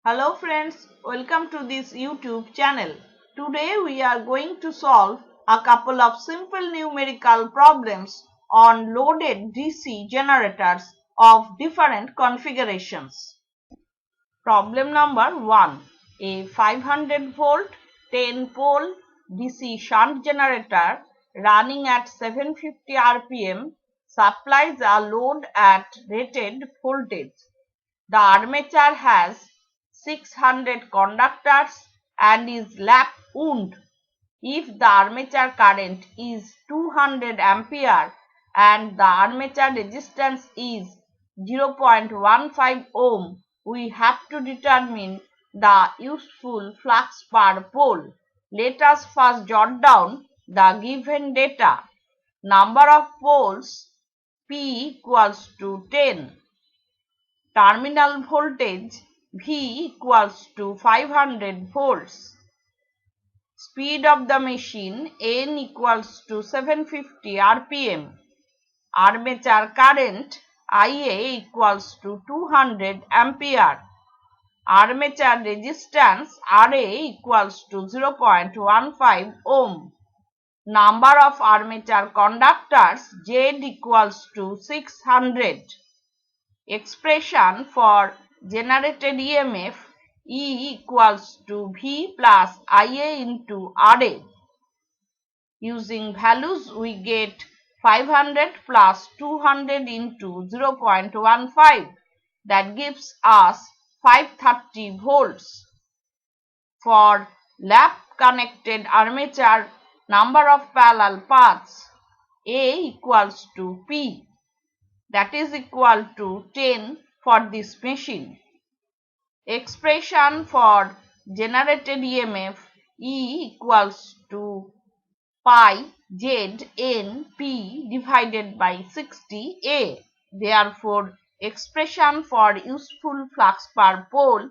Hello friends, welcome to this YouTube channel. Today we are going to solve a couple of simple numerical problems on loaded DC generators of different configurations. Problem number 1. A 500 volt 10 pole DC shunt generator running at 750 RPM supplies a load at rated voltage. The armature has 600 conductors and is lap wound. If the armature current is 200 ampere and the armature resistance is 0.15 ohm, we have to determine the useful flux per pole. Let us first jot down the given data. Number of poles P equals to 10. Terminal voltage V equals to 500 volts. Speed of the machine N equals to 750 RPM. Armature current IA equals to 200 ampere. Armature resistance RA equals to 0.15 ohm. Number of armature conductors Z equals to 600. Expression for generated EMF E equals to V plus IA into RA. Using values we get 500 plus 200 into 0.15, that gives us 530 volts. For lap connected armature, number of parallel paths A equals to P, that is equal to 10 for this machine. Expression for generated EMF E equals to pi Z N P divided by 60A. Therefore, expression for useful flux per pole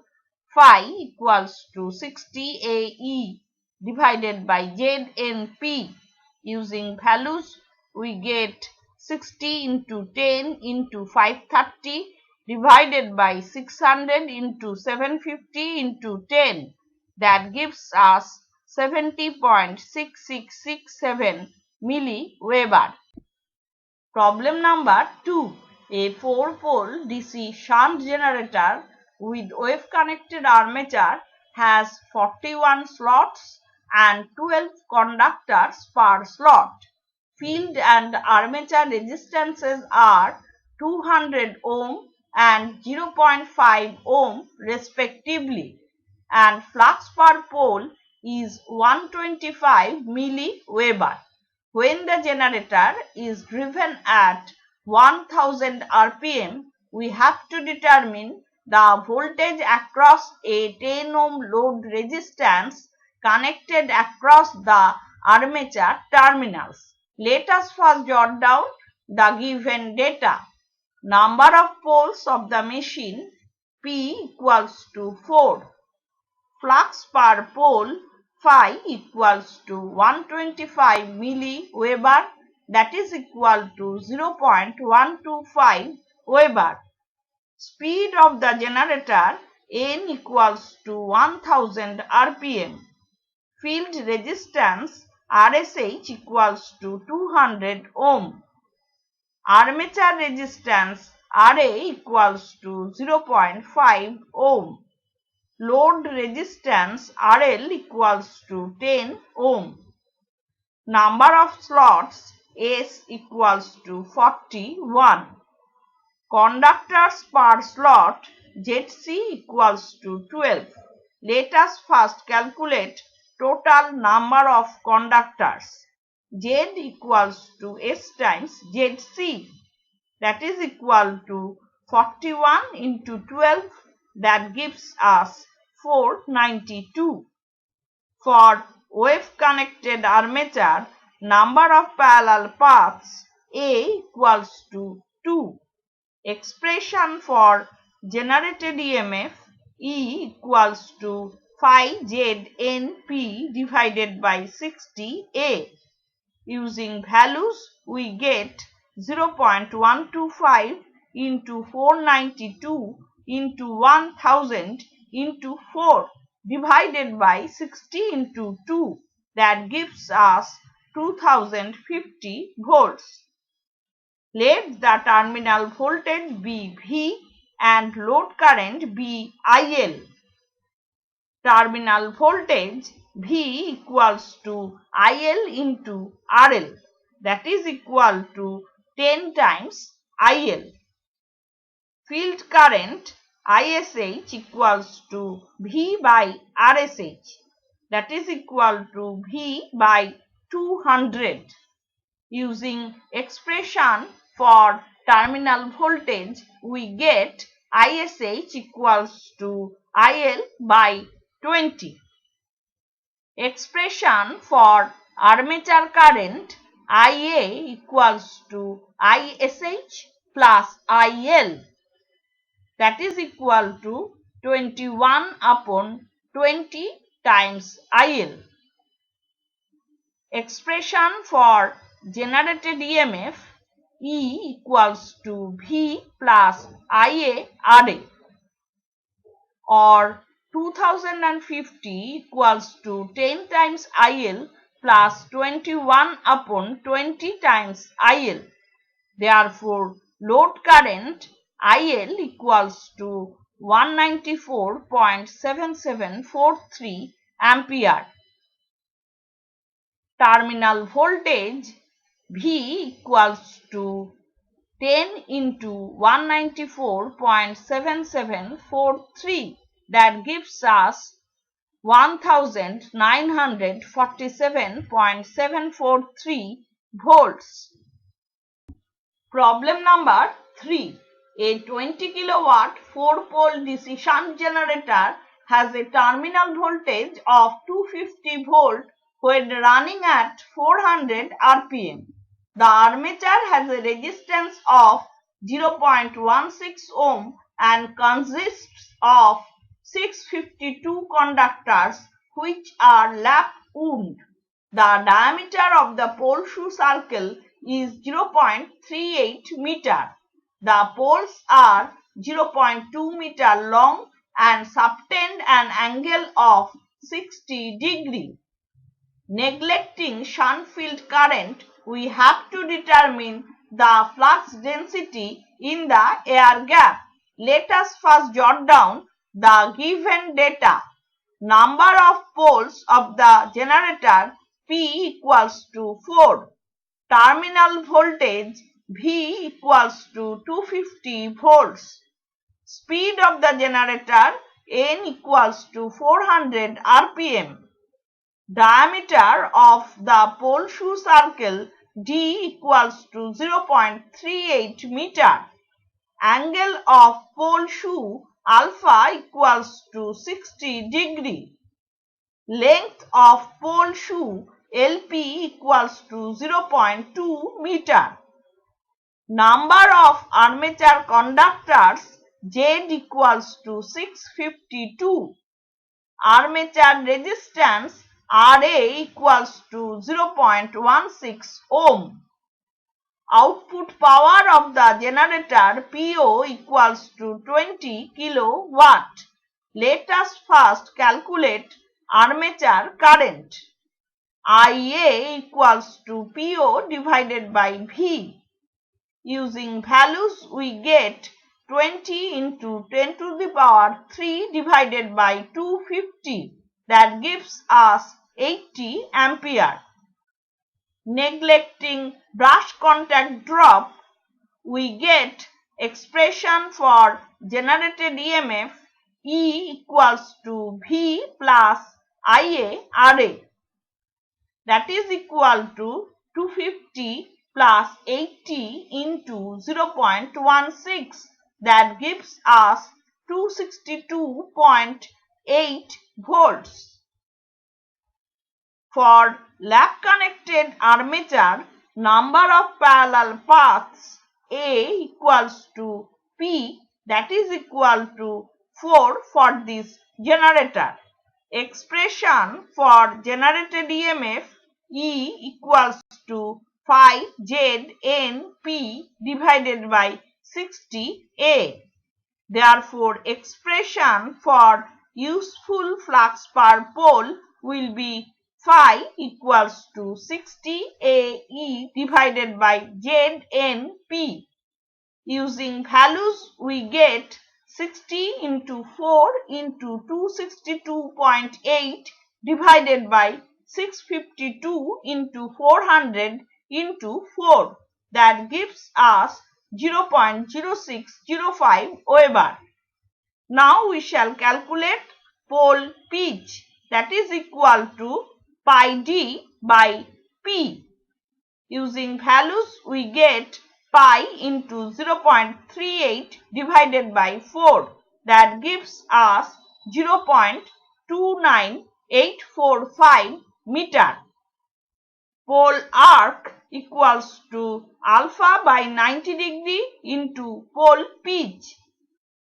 phi equals to 60 AE divided by ZNP. Using values we get 60 into 10 into 530 divided by 600 into 750 into 10. That gives us 70.6667 milliweber. Problem number 2. A 4-pole DC shunt generator with wave-connected armature has 41 slots and 12 conductors per slot. Field and armature resistances are 200 ohm and 0.5 ohm respectively, and flux per pole is 125 milliweber. When the generator is driven at 1000 RPM, we have to determine the voltage across a 10 ohm load resistance connected across the armature terminals. Let us first jot down the given data. Number of poles of the machine P equals to 4. Flux per pole phi equals to 125 milliweber, that is equal to 0.125 Weber. Speed of the generator N equals to 1000 RPM. Field resistance RSH equals to 200 ohm. Armature resistance RA equals to 0.5 ohm. Load resistance RL equals to 10 ohm. Number of slots S equals to 41. Conductors per slot ZC equals to 12. Let us first calculate total number of conductors. Z equals to S times ZC, that is equal to 41 into 12, that gives us 492. For wave connected armature, number of parallel paths A equals to 2. Expression for generated EMF E equals to phi ZNP divided by 60A. Using values we get 0.125 into 492 into 1000 into 4 divided by 60 into 2, that gives us 2050 volts. Let the terminal voltage be V and load current be IL. Terminal voltage V equals to IL into RL, that is equal to 10 times IL. Field current ISH equals to V by RSH, that is equal to V by 200. Using expression for terminal voltage, we get ISH equals to IL by 20. Expression for armature current, IA equals to ISH plus IL, that is equal to 21 upon 20 times IL. Expression for generated EMF, E equals to V plus IA RA, or 2050 equals to 10 times IL plus 21 upon 20 times IL. Therefore, load current IL equals to 194.7743 ampere. Terminal voltage V equals to 10 into 194.7743, that gives us 1947.743 volts. Problem number 3. A 20 kilowatt 4-pole DC shunt generator has a terminal voltage of 250 volt when running at 400 rpm. The armature has a resistance of 0.16 ohm and consists of 652 conductors which are lap wound. The diameter of the pole shoe circle is 0.38 meter. The poles are 0.2 meter long and subtend an angle of 60 degree. Neglecting shunt field current, we have to determine the flux density in the air gap. Let us first jot down the given data. Number of poles of the generator P equals to 4. Terminal voltage V equals to 250 volts. Speed of the generator N equals to 400 rpm. Diameter of the pole shoe circle D equals to 0.38 meter. Angle of pole shoe alpha equals to 60 degree. Length of pole shoe LP equals to 0.2 meter. Number of armature conductors Z equals to 652. Armature resistance RA equals to 0.16 ohm. Output power of the generator PO equals to 20 kilowatt. Let us first calculate armature current. IA equals to PO divided by V. Using values, we get 20 into 10 to the power 3 divided by 250, that gives us 80 ampere. Neglecting brush contact drop, we get expression for generated EMF E equals to V plus IA RA, that is equal to 250 plus 80 into 0.16, that gives us 262.8 volts. For lap connected armature, number of parallel paths A equals to P, that is equal to 4 for this generator. Expression for generated EMF E equals to 5ZNP divided by 60A. Therefore, expression for useful flux per pole will be phi equals to 60 AE divided by ZNP. Using values we get 60 into 4 into 262.8 divided by 652 into 400 into 4. That gives us 0.0605 Weber. Now we shall calculate pole pitch, that is equal to pi d by p. Using values we get pi into 0.38 divided by 4, that gives us 0.29845 meter. Pole arc equals to alpha by 90 degree into pole pitch,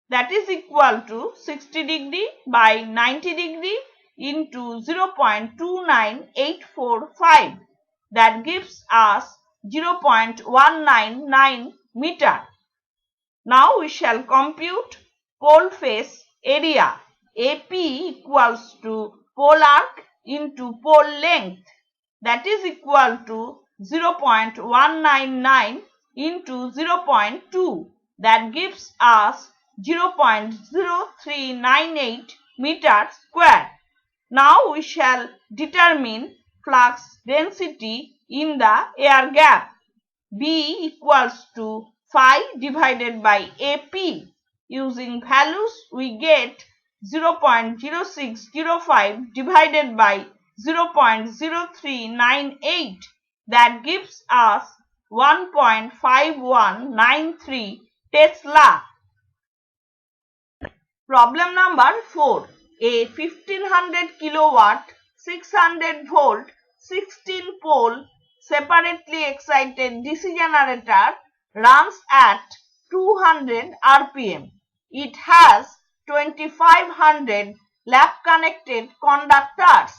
that is equal to 60 degree by 90 degree into 0.29845, that gives us 0.199 meter. Now we shall compute pole face area. AP equals to pole arc into pole length, that is equal to 0.199 into 0.2, that gives us 0.0398 meter square. Now we shall determine flux density in the air gap. B equals to phi divided by AP. Using values we get 0.0605 divided by 0.0398, that gives us 1.5193 Tesla. Problem number 4. A 1500 kilowatt 600 volt 16 pole separately excited DC generator runs at 200 RPM. It has 2500 lap connected conductors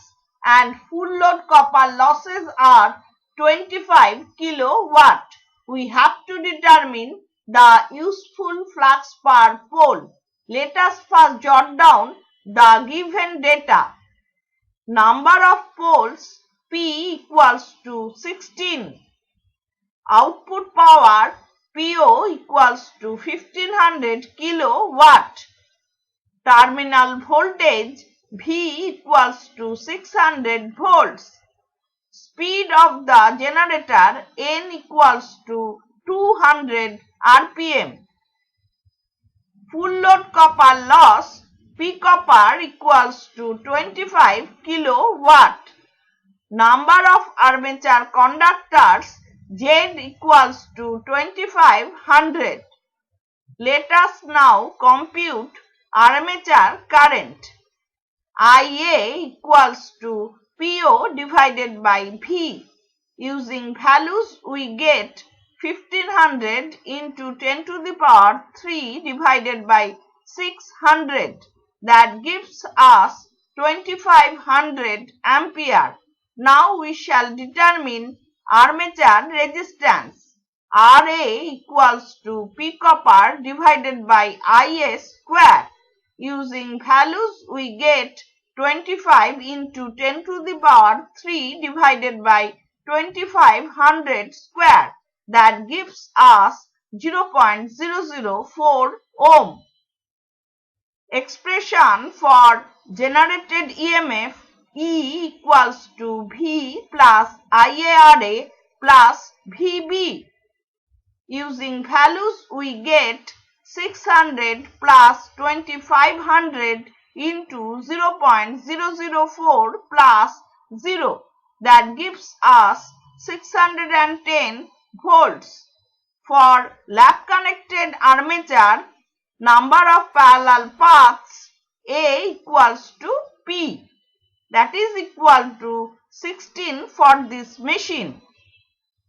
and full load copper losses are 25 kilowatt. We have to determine the useful flux per pole. Let us first jot down the given data. Number of poles P equals to 16. Output power PO equals to 1500 kilowatt. Terminal voltage V equals to 600 volts. Speed of the generator N equals to 200 RPM. Full load copper loss P copper equals to 25 kilowatt. Number of armature conductors Z equals to 2500. Let us now compute armature current. IA equals to PO divided by V. Using values we get 1500 into 10 to the power 3 divided by 600, that gives us 2500 ampere. Now we shall determine armature resistance. RA equals to P copper divided by IA square. Using values we get 25 into 10 to the power 3 divided by 2500 square, that gives us 0.004 ohm. Expression for generated EMF E equals to V plus IARA plus VB. Using values we get 600 plus 2500 into 0.004 plus 0, that gives us 610 volts. For lap connected armature, number of parallel paths A equals to P, that is equal to 16 for this machine.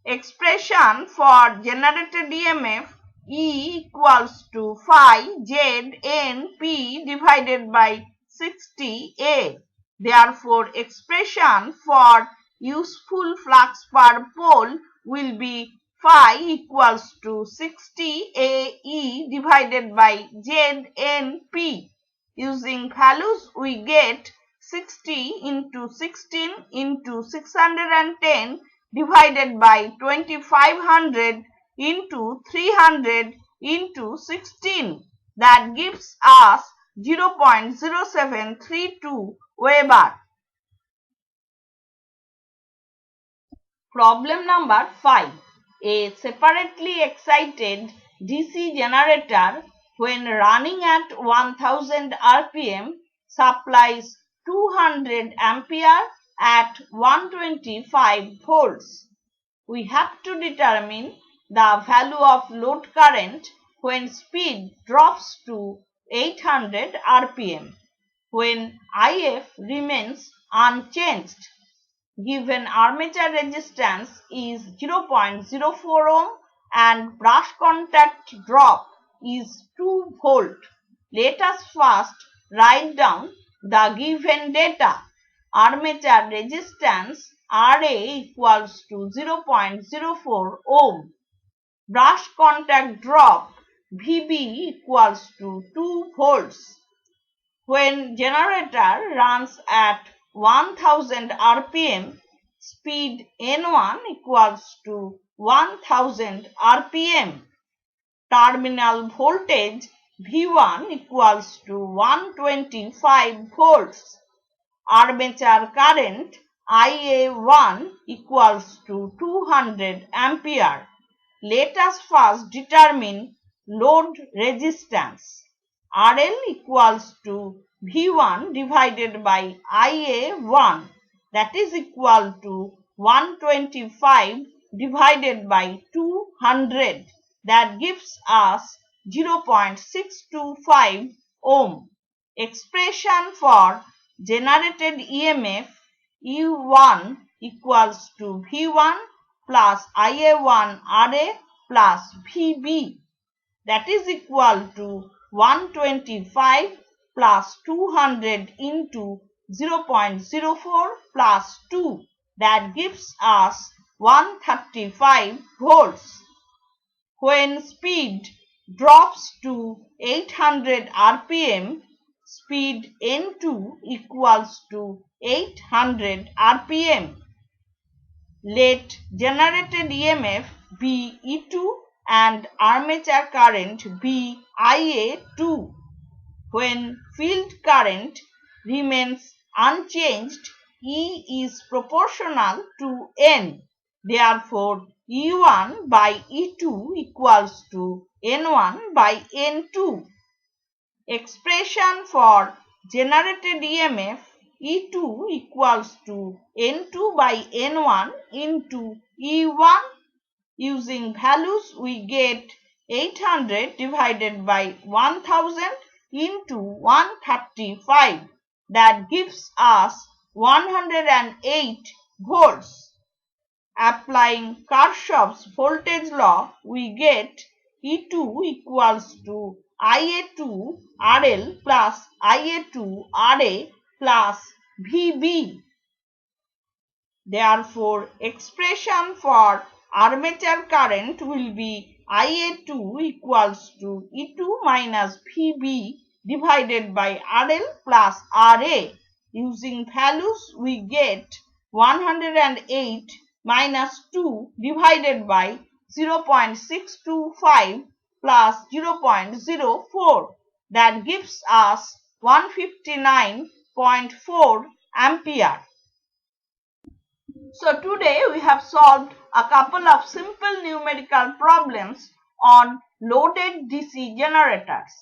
Expression for generated EMF E equals to phi ZNP divided by 60A. Therefore, expression for useful flux per pole will be phi equals to 60 AE divided by ZNP. Using values we get 60 into 16 into 610 divided by 2500 into 300 into 16. That gives us 0.0732 Weber. Problem number 5. A separately excited DC generator, when running at 1000 rpm, supplies 200 ampere at 125 volts. We have to determine the value of load current when speed drops to 800 rpm, when IF remains unchanged. Given armature resistance is 0.04 ohm and brush contact drop is 2 volt. Let us first write down the given data. Armature resistance RA equals to 0.04 ohm. Brush contact drop VB equals to 2 volts. When generator runs at 1000 rpm, speed N1 equals to 1000 rpm. Terminal voltage V1 equals to 125 volts. Armature current IA1 equals to 200 ampere. Let us first determine load resistance. RL equals to V1 divided by IA1, that is equal to 125 divided by 200, that gives us 0.625 ohm. Expression for generated EMF E1 equals to V1 plus IA1 RA plus VB, that is equal to 125 plus 200 into 0.04 plus 2, that gives us 135 volts. When speed drops to 800 rpm, speed N2 equals to 800 rpm. Let generated EMF be E2 and armature current be IA2. When field current remains unchanged, E is proportional to N. Therefore, E1 by E2 equals to N1 by N2. Expression for generated EMF E2 equals to N2 by N1 into E1. Using values we get 800 divided by 1000 into 135, that gives us 108 volts. Applying Kirchhoff's voltage law we get E2 equals to IA2 RL plus IA2 RA plus VB. Therefore, expression for armature current will be IA2 equals to E2 minus VB divided by RL plus RA. Using values we get 108 minus 2 divided by 0.625 plus 0.04, that gives us 159.4 ampere. So today we have solved a couple of simple numerical problems on loaded DC generators.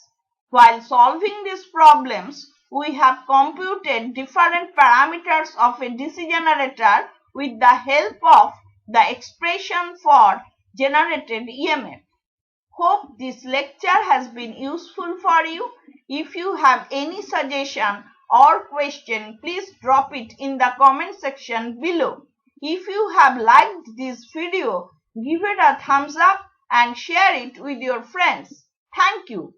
While solving these problems, we have computed different parameters of a DC generator with the help of the expression for generated EMF. Hope this lecture has been useful for you. If you have any suggestion or question, please drop it in the comment section below. If you have liked this video, give it a thumbs up and share it with your friends. Thank you.